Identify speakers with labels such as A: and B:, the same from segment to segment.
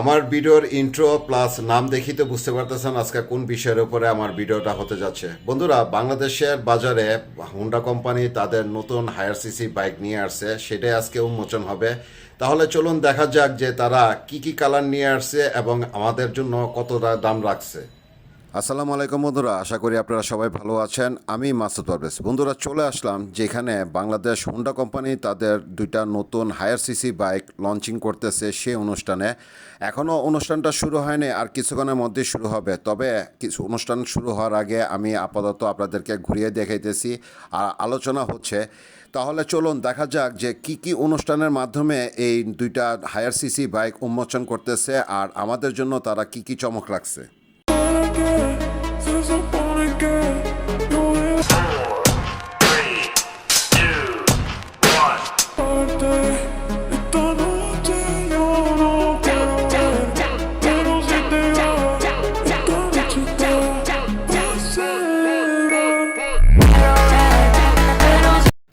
A: আমার ভিডিওর intro plus নাম দেখি তো বুঝতে পারতেছেন আজকে কোন বিষয়ের উপরে আমার ভিডিওটা হতে যাচ্ছে। বন্ধুরা, বাংলাদেশের বাজারে হোন্ডা কোম্পানি তাদের নতুন হায়ার সিসি বাইক নিয়ে আসছে, সেটাই আজকে উন্মোচন হবে। তাহলে চলুন দেখা যাক যে তারা কি কি কালার নিয়ে আসছে এবং আমাদের জন্য কত দাম রাখছে। আসসালামু আলাইকুম বন্ধুরা, আশা করি আপনারা সবাই ভালো আছেন। আমি মাসুদ পারভেজ। বন্ধুরা, চলে আসলাম যেখানে বাংলাদেশ হোন্ডা কোম্পানি তাদের দুইটা নতুন হায়ার সিসি বাইক লঞ্চিং করতেছে সেই অনুষ্ঠানে। এখনও অনুষ্ঠানটা শুরু হয়নি, আর কিছুক্ষণের মধ্যেই শুরু হবে। তবে কিছু অনুষ্ঠান শুরু হওয়ার আগে আমি আপাতত আপনাদেরকে ঘুরিয়ে দেখাইতেছি আর আলোচনা হচ্ছে। তাহলে চলুন দেখা যাক যে কি কি অনুষ্ঠানের মাধ্যমে এই দুইটা হায়ার সিসি বাইক উন্মোচন করতেছে আর আমাদের জন্য তারা কি কি চমক রাখছে।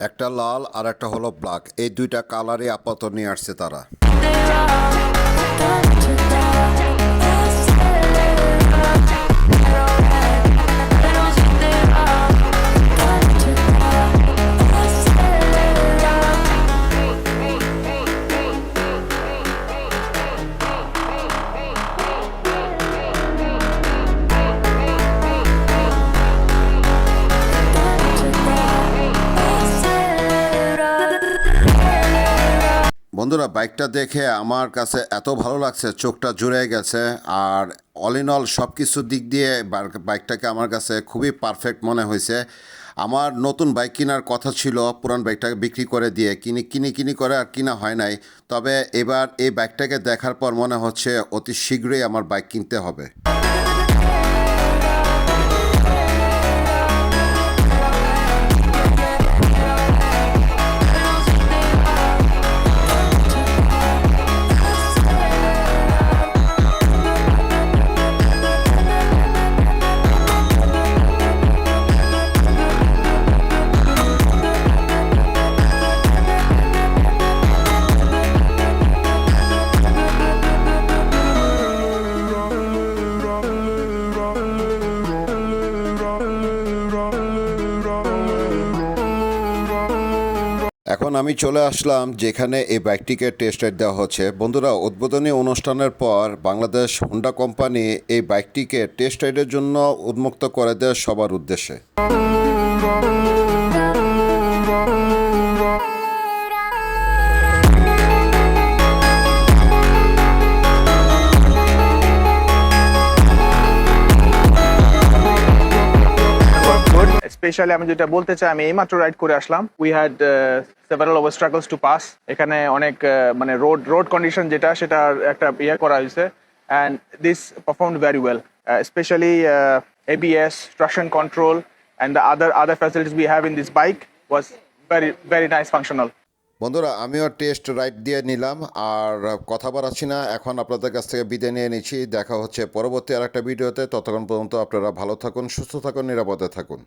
A: একটা লাল আর একটা হলো ব্ল্যাক, এই দুইটা কালারই আপাতত নিয়ে আসছে তারা। বন্ধুরা, বাইকটা দেখে আমার কাছে এত ভালো লাগছে, চোখটা জুড়ে গেছে। আর অল ইন অল সব কিছু দিক দিয়ে বাইকটাকে আমার কাছে খুবই পারফেক্ট মনে হয়েছে। আমার নতুন বাইক কেনার কথা ছিল, পুরান বাইকটাকে বিক্রি করে দিয়ে কিনি করে আর কিনা হয় নাই। তবে এবার এই বাইকটাকে দেখার পর মনে হচ্ছে অতি শীঘ্রই আমার বাইক কিনতে হবে। এখন আমি চলে আসলাম যেখানে এই বাইকটিকে টেস্ট রাইড দেওয়া হচ্ছে। বন্ধুরা, উদ্বোধনী অনুষ্ঠানের পর বাংলাদেশ হোন্ডা কোম্পানি এই বাইকটিকে টেস্ট রাইডের জন্য উন্মুক্ত করে দেয় সবার উদ্দেশ্যে।
B: স্পেশালি আমি যেটা বলতে চাই, আমি এইমাত্র রাইড করে আসলাম। We had several over struggles to pass. এখানে অনেক মানে রোড কন্ডিশন যেটা সেটার একটা করা হয়েছে, and this performed very well. Specially ABS, traction control, and the other facilities we have in this bike was very nice functional.
A: বন্ধুরা, আমিও টেস্ট রাইড দিয়ে নিলাম আর কথা বাড়াচ্ছি না, এখন আপনাদের কাছ থেকে বিদায় নিয়ে নিচ্ছি। দেখা হচ্ছে পরবর্তী আরেকটা ভিডিওতে। ততক্ষণ পর্যন্ত আপনারা ভালো থাকুন, সুস্থ থাকুন, নিরাপদে থাকুন।